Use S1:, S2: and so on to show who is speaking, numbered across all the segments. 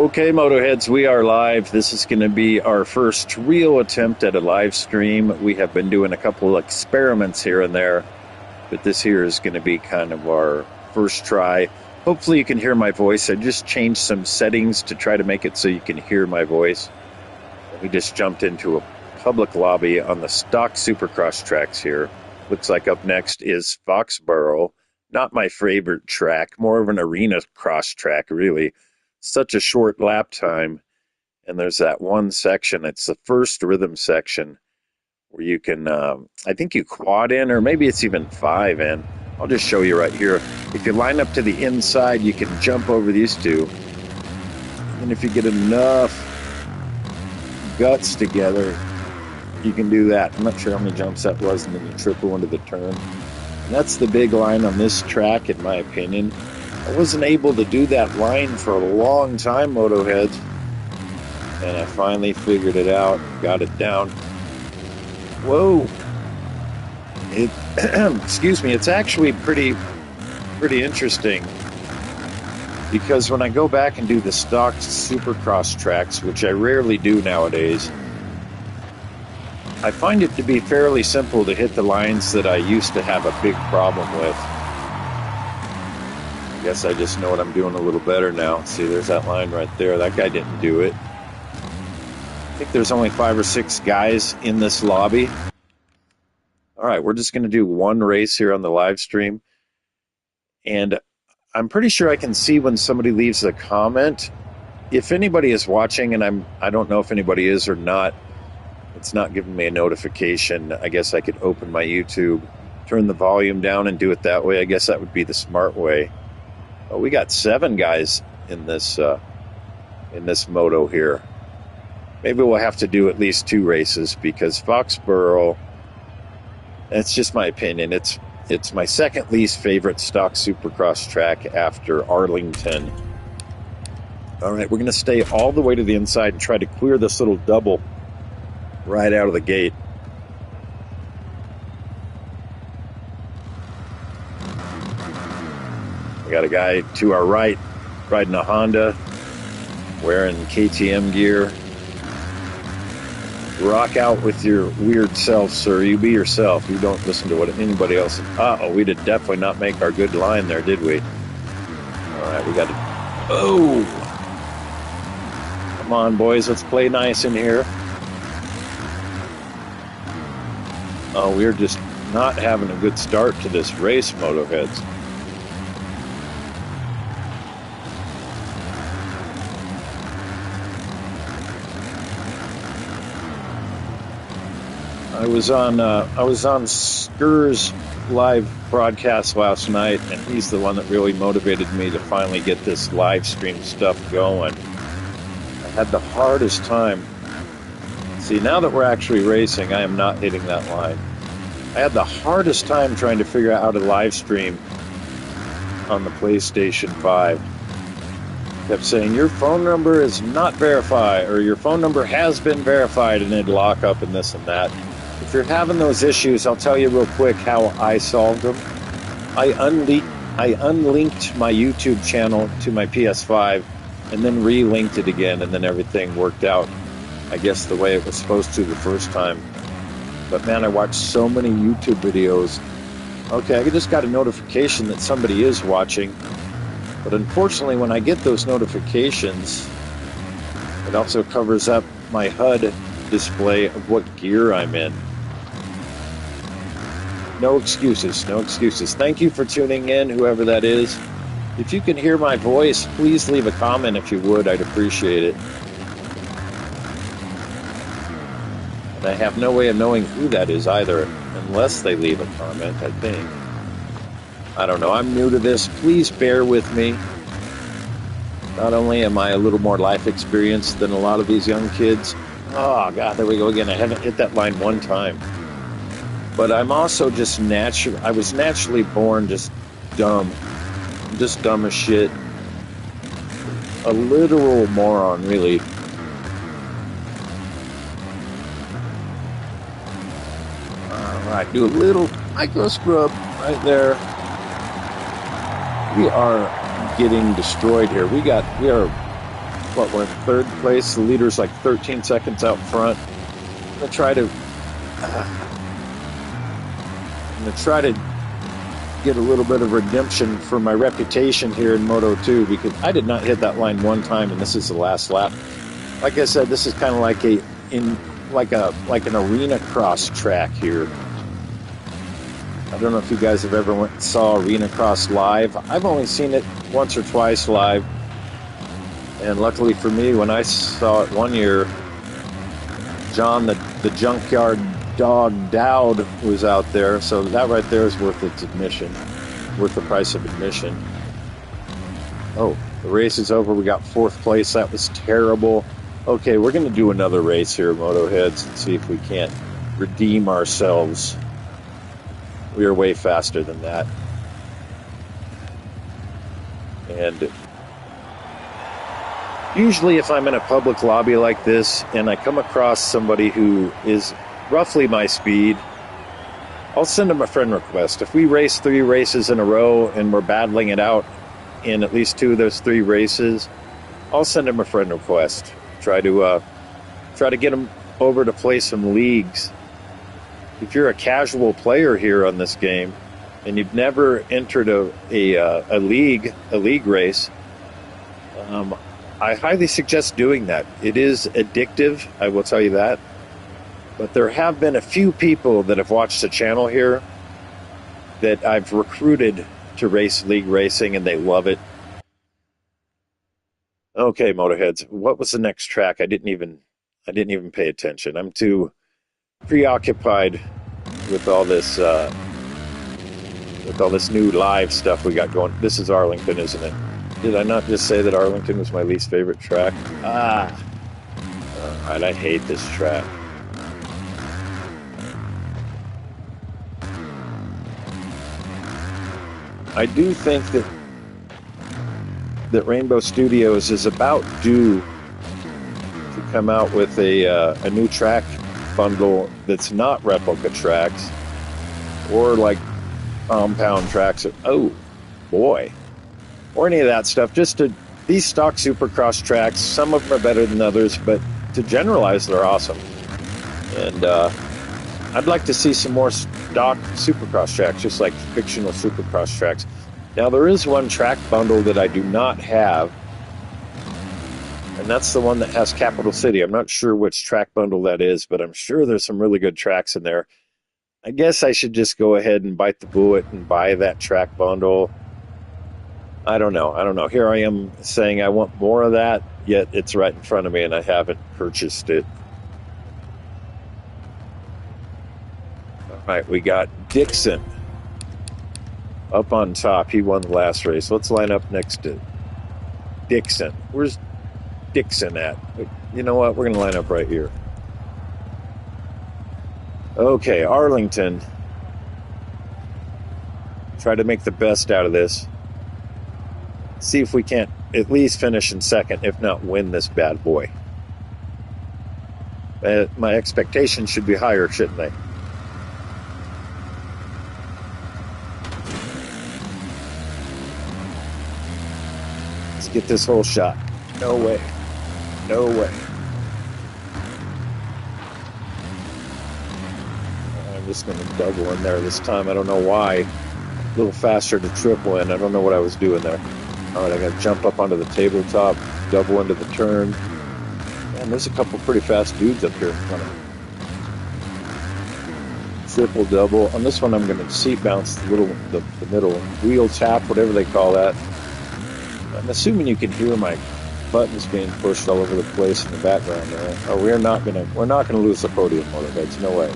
S1: Okay, MotoHeads, we are live. This is going to be our first real attempt at a live stream. We have been doing a couple of experiments here and there, but this here is going to be kind of our first try. Hopefully you can hear my voice. I just changed some settings to try to make it so you can hear my voice. We just jumped into a public lobby on the stock Supercross tracks here. Looks like up next is Foxborough. Not my favorite track, more of an arena cross track, really. Such a short lap time, and there's that one section. It's the first rhythm section where you can, I think you quad in, or maybe it's even 5 in. I'll just show you right here. If you line up to the inside, you can jump over these two. And if you get enough guts together, you can do that. I'm not sure how many jumps that was, and then you triple into the turn. And that's the big line on this track, in my opinion. I wasn't able to do that line for a long time, MotoHeads, and I finally figured it out, got it down. Whoa! Excuse me, it's actually pretty interesting, because when I go back and do the stock Supercross tracks, which I rarely do nowadays, I find it to be fairly simple to hit the lines that I used to have a big problem with. I guess I just know what I'm doing a little better now. See, there's that line right there. That guy didn't do it. I think there's only 5 or 6 guys in this lobby. All right, we're just going to do one race here on the live stream. And I'm pretty sure I can see when somebody leaves a comment. If anybody is watching, and I don't know if anybody is or not, it's not giving me a notification. I guess I could open my YouTube, turn the volume down, and do it that way. I guess that would be the smart way. Oh, we got 7 guys in this moto here. Maybe we'll have to do at least 2 races, because Foxborough, that's just my opinion, it's my second least favorite stock Supercross track after Arlington. All right, we're going to stay all the way to the inside and try to clear this little double right out of the gate. We got a guy to our right riding a Honda, wearing KTM gear. Rock out with your weird self, sir. You be yourself. You don't listen to what anybody else. We did definitely not make our good line there, did we? All right, we got to. Oh, come on, boys. Let's play nice in here. Oh, we're just not having a good start to this race, MotoHeads. I was on Skur's live broadcast last night, and he's the one that really motivated me to finally get this live stream stuff going. I had the hardest time. See, now that we're actually racing, I am not hitting that line. I had the hardest time trying to figure out how to live stream on the PlayStation 5. Kept saying, your phone number is not verified, or your phone number has been verified, and it'd lock up and this and that. If you're having those issues, I'll tell you real quick how I solved them. I unlinked my YouTube channel to my PS5 and then re-linked it again, and then everything worked out, I guess, the way it was supposed to the first time. But man, I watched so many YouTube videos. Okay, I just got a notification that somebody is watching. But unfortunately, when I get those notifications, it also covers up my HUD display of what gear I'm in. No excuses, no excuses. Thank you for tuning in, whoever that is. If you can hear my voice, please leave a comment if you would. I'd appreciate it. And I have no way of knowing who that is either, unless they leave a comment, I think. I don't know. I'm new to this. Please bear with me. Not only am I a little more life experienced than a lot of these young kids. Oh, God, there we go again. I haven't hit that line one time. But I'm also just I was naturally born just dumb. I'm just dumb as shit. A literal moron, really. Alright, do a little micro scrub right there. We are getting destroyed here. We are what, we're in third place. The leader's like 13 seconds out front. I'm gonna try to get a little bit of redemption for my reputation here in Moto 2, because I did not hit that line one time, and this is the last lap. Like I said, this is kind of like an arena cross track here. I don't know if you guys have ever saw arena cross live. I've only seen it once or twice live, and luckily for me, when I saw it one year, John the junkyard dog Dowd was out there, so that right there is worth its admission, worth the price of admission. Oh, the race is over. We got fourth place. That was terrible. Okay, we're going to do another race here, MotoHeads, and see if we can't redeem ourselves. We are way faster than that. And usually if I'm in a public lobby like this and I come across somebody who is roughly my speed, I'll send them a friend request. If we race 3 races in a row and we're battling it out in at least 2 of those 3 races, I'll send them a friend request. Try to get them over to play some leagues. If you're a casual player here on this game and you've never entered a league race, I highly suggest doing that. It is addictive, I will tell you that. But there have been a few people that have watched the channel here that I've recruited to race league racing, and they love it. Okay, MotoHeads, what was the next track? I didn't even pay attention. I'm too preoccupied with all this new live stuff we got going. This is Arlington, isn't it? Did I not just say that Arlington was my least favorite track? All right, I hate this track. I do think that Rainbow Studios is about due to come out with a new track bundle that's not replica tracks or like compound tracks. Oh boy, or any of that stuff. Just these stock Supercross tracks. Some of them are better than others, but to generalize, they're awesome. And I'd like to see some more stock Supercross tracks, just like fictional Supercross tracks. Now, there is one track bundle that I do not have, and that's the one that has Capital City. I'm not sure which track bundle that is, but I'm sure there's some really good tracks in there. I guess I should just go ahead and bite the bullet and buy that track bundle. I don't know. Here I am saying I want more of that, yet it's right in front of me and I haven't purchased it. All right, we got Dixon up on top. He won the last race. Let's line up next to Dixon. Where's Dixon at? You know what? We're going to line up right here. Okay, Arlington. Try to make the best out of this. See if we can't at least finish in second, if not win this bad boy. My expectations should be higher, shouldn't they? Let's get this whole shot. No way. No way. I'm just going to double in there this time. I don't know why. A little faster to triple in. I don't know what I was doing there. All right, I got to jump up onto the tabletop, double into the turn. Man, there's a couple pretty fast dudes up here in front of me. Triple double. On this one, I'm going to seat bounce the middle wheel tap, whatever they call that. I'm assuming you can hear my buttons being pushed all over the place in the background there. Oh, we're not gonna lose the podium, MotoHeads. No way.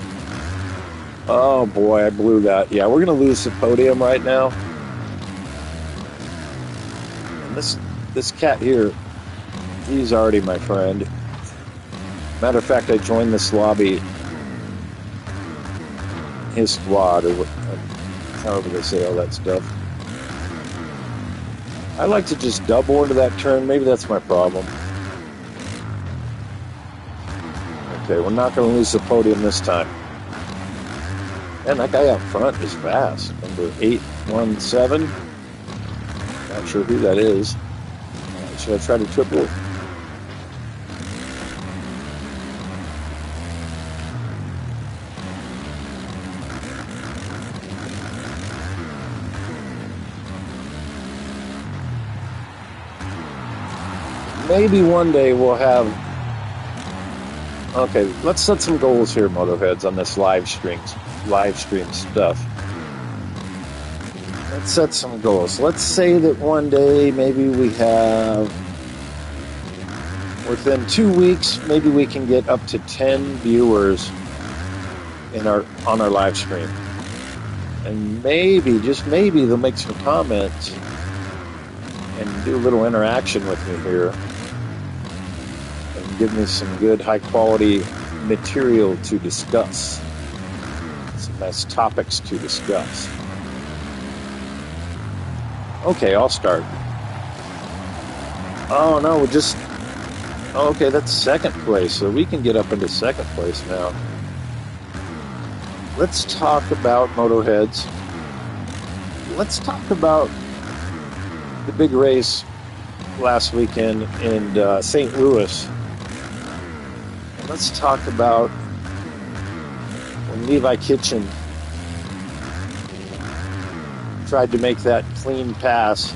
S1: Oh boy, I blew that. Yeah, we're gonna lose the podium right now. And this cat here, he's already my friend. Matter of fact, I joined this lobby, his squad, or however they say all that stuff. I like to just double into that turn. Maybe that's my problem. Okay, we're not going to lose the podium this time. And that guy out front is fast. Number 817. Not sure who that is. Should I try to triple? maybe one day we'll have. Okay, let's set some goals here, MotoHeads, on this live stream stuff. Let's set some goals. Let's say that one day maybe we have, within 2 weeks, maybe we can get up to 10 viewers on our live stream. And maybe, just maybe, they'll make some comments and do a little interaction with me here. And give me some good, high-quality material to discuss. Some nice topics to discuss. Okay, I'll start. Oh, no, okay, that's second place, so we can get up into second place now. Let's talk about MotoHeads. Let's talk about the big race last weekend in St. Louis. And let's talk about when Levi Kitchen tried to make that clean pass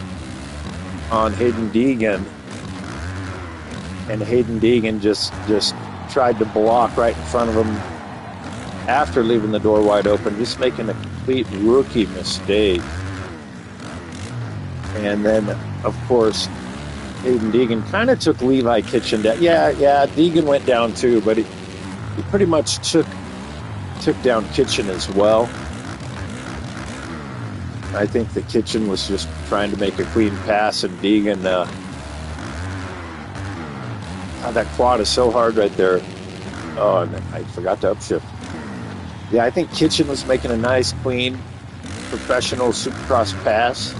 S1: on Hayden Deegan, and Hayden Deegan just tried to block right in front of him after leaving the door wide open, just making a complete rookie mistake. And then, of course, Hayden Deegan kind of took Levi Kitchen down. Yeah, Deegan went down too, but he pretty much took down Kitchen as well. I think the Kitchen was just trying to make a clean pass, and Deegan, that quad is so hard right there. Oh, and I forgot to upshift. Yeah, I think Kitchen was making a nice, clean, professional Supercross pass.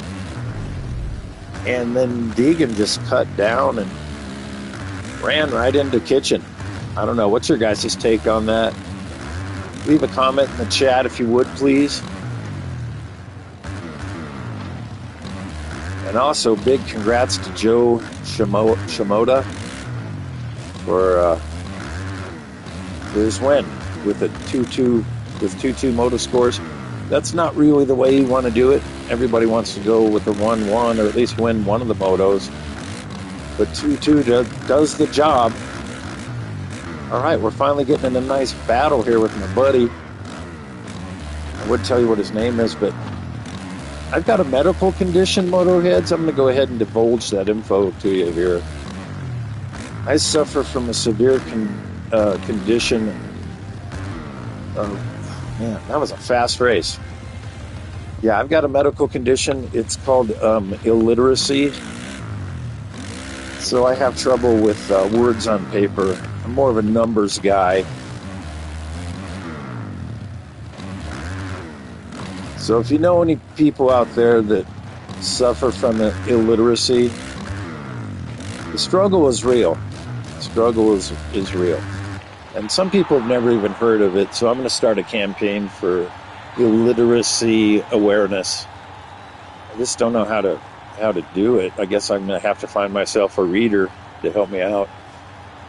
S1: And then Deegan just cut down and ran right into Kitchen. I don't know. What's your guys' take on that? Leave a comment in the chat if you would, please. And also, big congrats to Joe Shimoda for his win with a 2-2 moto scores. That's not really the way you want to do it. Everybody wants to go with the 1-1 or at least win one of the motos. But 2-2 does the job. All right, we're finally getting in a nice battle here with my buddy. I would tell you what his name is, but I've got a medical condition, MotoHeads. I'm going to go ahead and divulge that info to you here. I suffer from a severe condition. Man, that was a fast race. Yeah, I've got a medical condition. It's called illiteracy. So I have trouble with words on paper. I'm more of a numbers guy. So if you know any people out there that suffer from illiteracy, the struggle is real. The struggle is real. And some people have never even heard of it, so I'm going to start a campaign for illiteracy awareness. I just don't know how to do it. I guess I'm going to have to find myself a reader to help me out.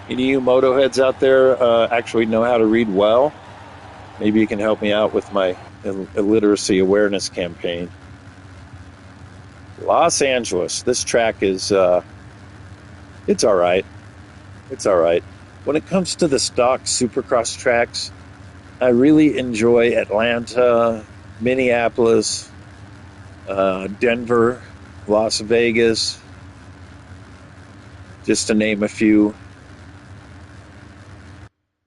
S1: Any of you MotoHeads out there actually know how to read well? Maybe you can help me out with my illiteracy awareness campaign. Los Angeles. This track is, it's all right. It's all right. When it comes to the stock Supercross tracks, I really enjoy Atlanta, Minneapolis, Denver, Las Vegas, just to name a few.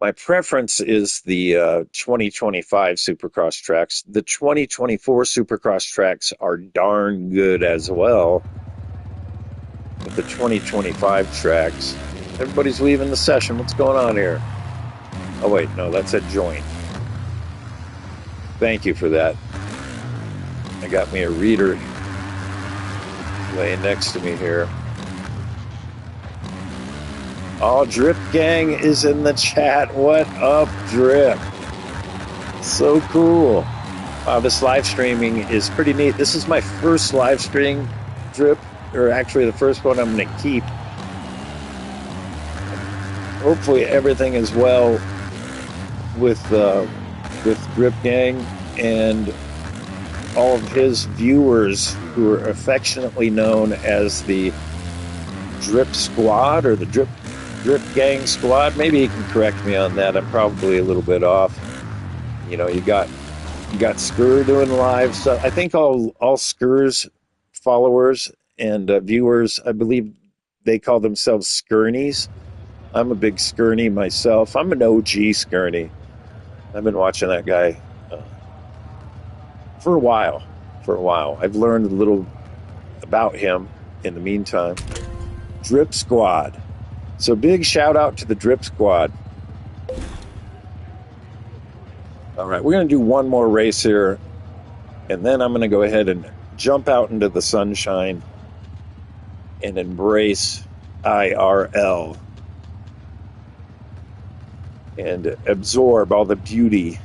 S1: My preference is the 2025 Supercross tracks. The 2024 Supercross tracks are darn good as well. But the 2025 tracks... Everybody's leaving the session. What's going on here? Oh, wait. No, that's a joint. Thank you for that. I got me a reader laying next to me here. Oh, Drip Gang is in the chat. What up, Drip? So cool. Wow, this live streaming is pretty neat. This is my first live stream, Drip, or actually the first one I'm going to keep. Hopefully everything is well with Drip Gang and all of his viewers who are affectionately known as the Drip Squad or the Drip Gang Squad. Maybe you can correct me on that. I'm probably a little bit off. You know, you got Skur doing live stuff. I think all Skur's followers and viewers, I believe they call themselves Skurnies. I'm a big Skurny myself. I'm an OG Skurny. I've been watching that guy for a while. I've learned a little about him in the meantime. Drip Squad. So big shout out to the Drip Squad. All right, we're going to do one more race here, and then I'm going to go ahead and jump out into the sunshine and embrace IRL and absorb all the beauty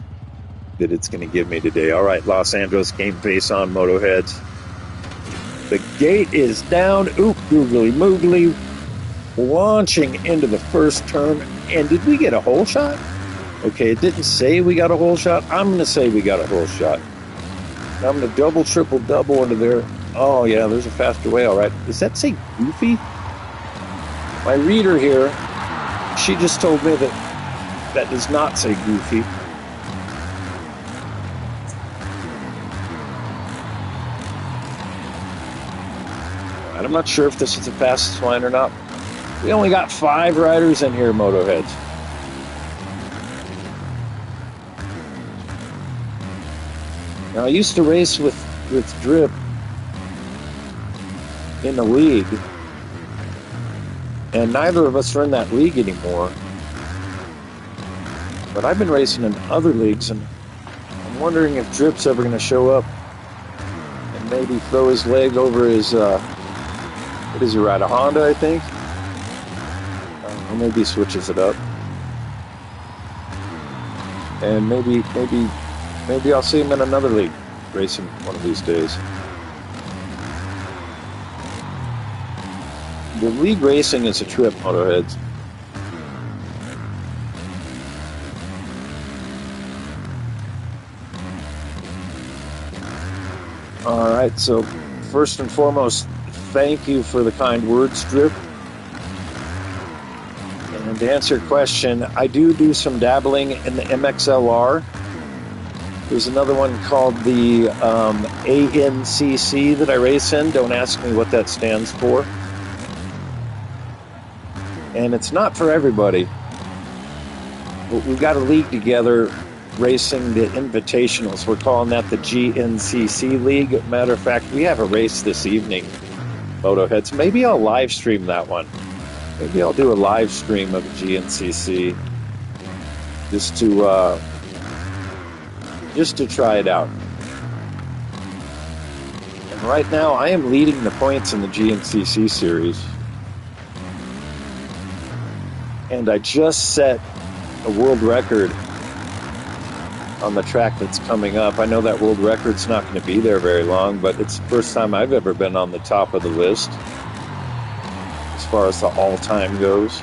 S1: that it's going to give me today. All right, Los Angeles game face on, MotoHeads. The gate is down. Oop, googly moogly. Launching into the first turn. And did we get a hole shot? Okay, it didn't say we got a hole shot. I'm going to say we got a hole shot. I'm going to double, triple, double into there. Oh, yeah, there's a faster way. All right. Does that say Goofy? My reader here, she just told me that does not say Goofy. All right, I'm not sure if this is the fastest line or not. We only got 5 riders in here, MotoHeads. Now, I used to race with Drip in the league, and neither of us are in that league anymore. But I've been racing in other leagues, and I'm wondering if Drip's ever going to show up and maybe throw his leg over his, what does he ride, a Honda, I think? Or maybe he switches it up. And maybe I'll see him in another league racing one of these days. The league racing is a trip, MotoHeads. All right, so first and foremost, thank you for the kind words, Drip. And to answer your question, I do some dabbling in the MXLR. There's another one called the ANCC that I race in. Don't ask me what that stands for. And it's not for everybody. But we've got a league together racing the invitationals. We're calling that the GNCC League. Matter of fact, we have a race this evening, MotoHeads. Maybe I'll live stream that one. Maybe I'll do a live stream of the GNCC just to try it out. And right now, I am leading the points in the GNCC series. And I just set a world record on the track that's coming up. I know that world record's not going to be there very long, but it's the first time I've ever been on the top of the list as far as the all-time goes.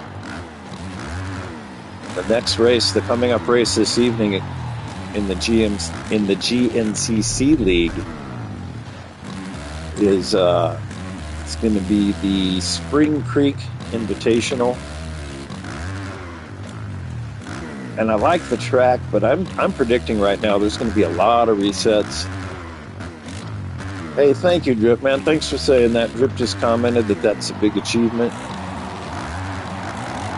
S1: The next race, the coming up race this evening in the GNCC League is it's going to be the Spring Creek Invitational. And I like the track, but I'm predicting right now there's going to be a lot of resets. Hey, thank you, Drip, man. Thanks for saying that. Drip just commented that that's a big achievement.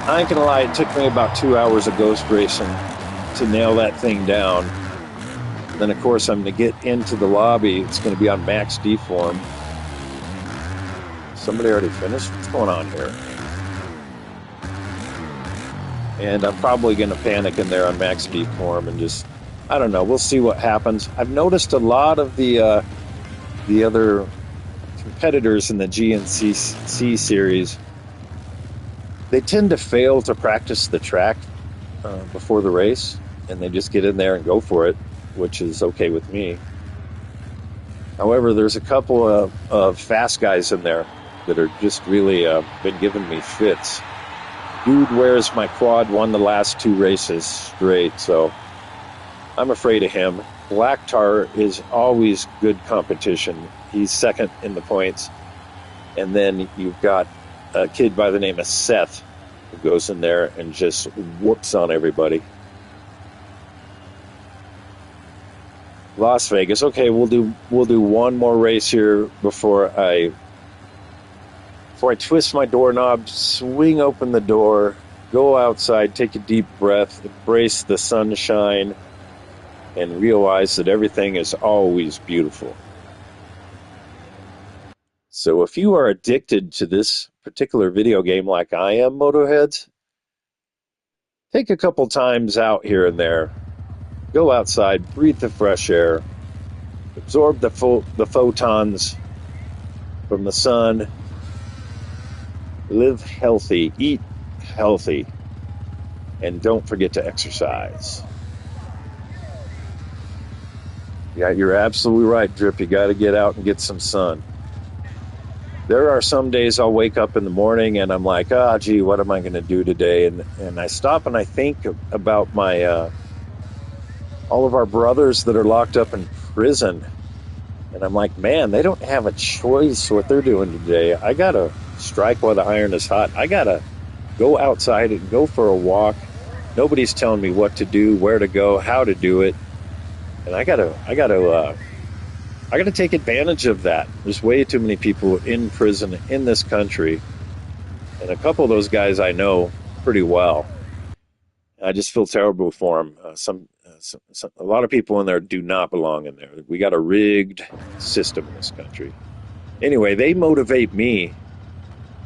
S1: I ain't going to lie, it took me about 2 hours of ghost racing to nail that thing down. Then, of course, I'm going to get into the lobby. It's going to be on max D form. Somebody already finished? What's going on here? And I'm probably going to panic in there on max D form and just, I don't know, we'll see what happens. I've noticed a lot of the other competitors in the GNCC series, they tend to fail to practice the track before the race, and they just get in there and go for it, which is okay with me. However, there's a couple of fast guys in there that are just really been giving me fits. Dude wears my quad, won the last 2 races straight, so I'm afraid of him. Black Tar is always good competition. He's second in the points. And then you've got a kid by the name of Seth who goes in there and just whoops on everybody. Las Vegas. Okay, we'll do one more race here before I twist my doorknob, swing open the door, go outside, take a deep breath, embrace the sunshine, and realize that everything is always beautiful. So if you are addicted to this particular video game like I am, MotoHeads, take a couple times out here and there. Go outside, breathe the fresh air, absorb the photons from the sun, live healthy, eat healthy, and don't forget to exercise. Yeah, you're absolutely right, Drip. You got to get out and get some sun. There are some days I'll wake up in the morning and I'm like, gee, what am I going to do today? And I stop and I think about my all of our brothers that are locked up in prison. And I'm like, man, they don't have a choice what they're doing today. I got to strike while the iron is hot. I got to go outside and go for a walk. Nobody's telling me what to do, where to go, how to do it. And I got to take advantage of that. There's way too many people in prison in this country. And a couple of those guys I know pretty well. I just feel terrible for them. A lot of people in there do not belong in there. We got a rigged system in this country. Anyway, they motivate me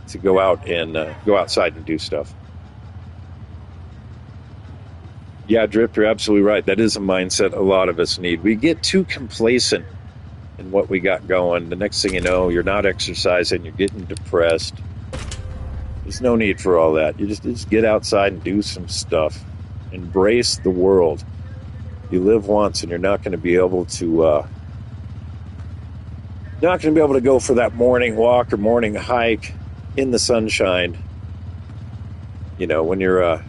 S1: to go out and go outside and do stuff. Yeah, Drip, you're absolutely right. That is a mindset a lot of us need. We get too complacent in what we got going. The next thing you know, you're not exercising, you're getting depressed. There's no need for all that. You just get outside and do some stuff. Embrace the world. You live once, and you're not going to be able to go for that morning walk or morning hike in the sunshine. You know, when you're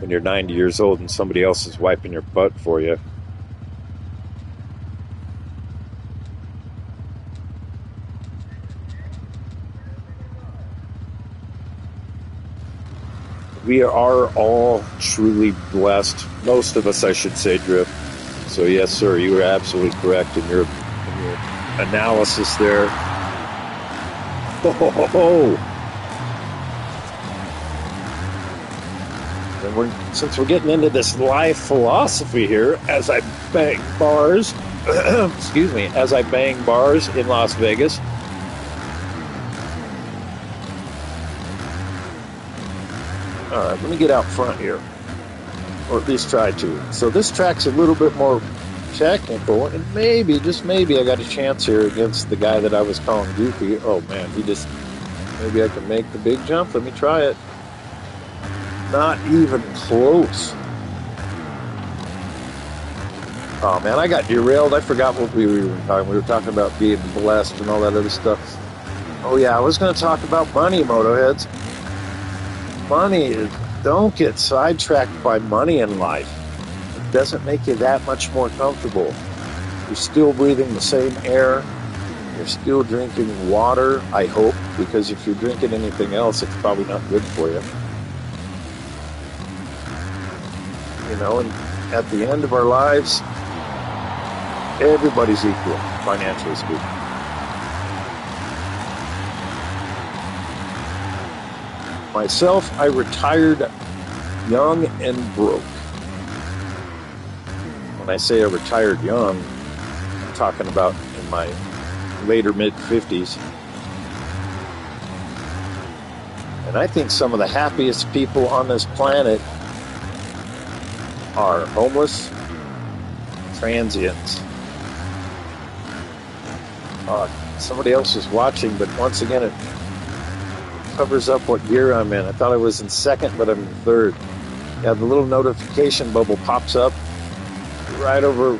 S1: 90 years old and somebody else is wiping your butt for you. We are all truly blessed. Most of us, I should say, Drip. So yes, sir, you are absolutely correct in your analysis there. And since we're getting into this life philosophy here, as I bang bars, excuse me, as I bang bars in Las Vegas. All right, let me get out front here, or at least try to. So this track's a little bit more technical, and maybe, just maybe, I got a chance here against the guy that I was calling goofy. Oh man, maybe I can make the big jump. Let me try it. Not even close. Oh man, I got derailed. I forgot what we were talking. We were talking about being blessed and all that other stuff. Oh yeah, I was going to talk about money, MotoHeads. Money, don't get sidetracked by money in life. It doesn't make you that much more comfortable. You're still breathing the same air. You're still drinking water, I hope, because if you're drinking anything else, it's probably not good for you. You know, and at the end of our lives, everybody's equal, financially speaking. Myself, I retired young and broke. When I say I retired young, I'm talking about in my later mid-50s. And I think some of the happiest people on this planet are homeless, transients. Somebody else is watching, but once again, it covers up what gear I'm in. I thought I was in second, but I'm in third. Yeah, the little notification bubble pops up right over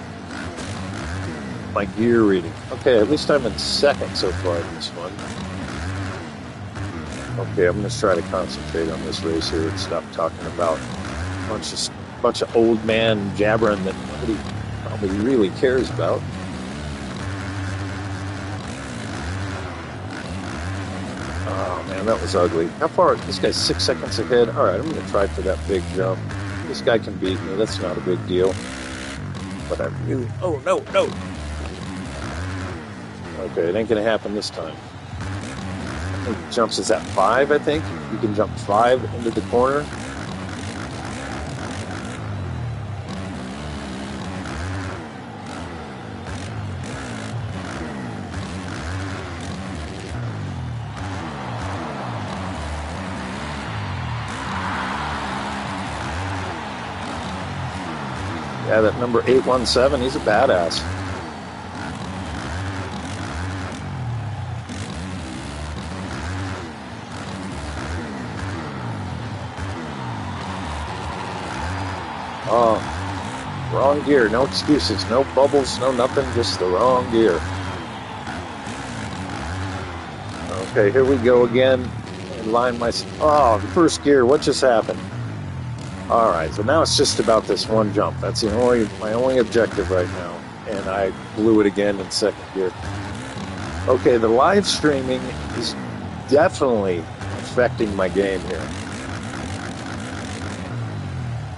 S1: my gear reading. Okay, at least I'm in second so far in this one. Okay, I'm going to try to concentrate on this race here and stop talking about a bunch of old man jabbering that nobody probably really cares about. man, that was ugly. How far? This guy's 6 seconds ahead. All right, I'm going to try for that big jump. This guy can beat me. That's not a big deal. But I really... Oh, no, no. Okay, it ain't going to happen this time. I think jumps is at 5, I think. You can jump 5 into the corner. Yeah, that number 817, he's a badass. Oh, wrong gear, no excuses, no bubbles, no nothing, just the wrong gear. Okay, here we go again. Line my... Oh, first gear, what just happened? All right, so now it's just about this one jump. That's my only objective right now. And I blew it again in second gear. Okay, the live streaming is definitely affecting my game here.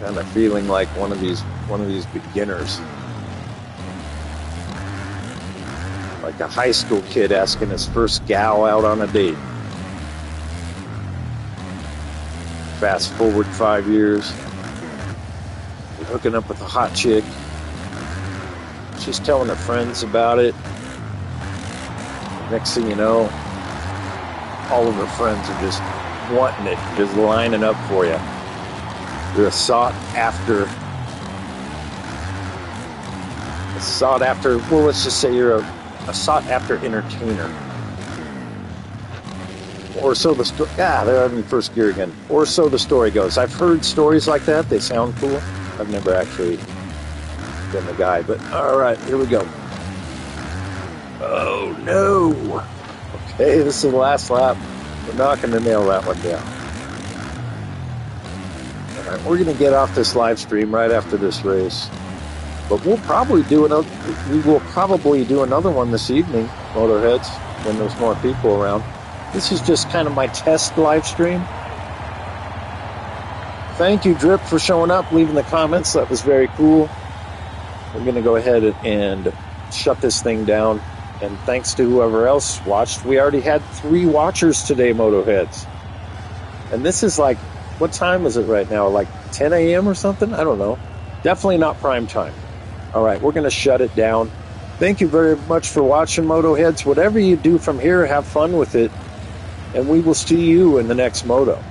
S1: Kind of feeling like one of these beginners. Like a high school kid asking his first gal out on a date. Fast forward 5 years. You're hooking up with a hot chick. She's telling her friends about it. Next thing you know, all of her friends are just wanting it, just lining up for you. You're a sought after, well, let's just say you're a sought after entertainer. Or so the story, they're having first gear again. Or so the story goes. I've heard stories like that. They sound cool. I've never actually been the guy, but all right, here we go. Oh no. Okay, this is the last lap. We're not going to nail that one down. All right, we're going to get off this live stream right after this race. But we'll probably do another one this evening, MotoHeads, when there's more people around. This is just kind of my test live stream. Thank you, Drip, for showing up, leaving the comments. That was very cool. We're going to go ahead and shut this thing down. And thanks to whoever else watched. We already had 3 watchers today, MotoHeads. And this is like, what time is it right now? Like 10 a.m. or something? I don't know. Definitely not prime time. All right, we're going to shut it down. Thank you very much for watching, MotoHeads. Whatever you do from here, have fun with it. And we will see you in the next moto.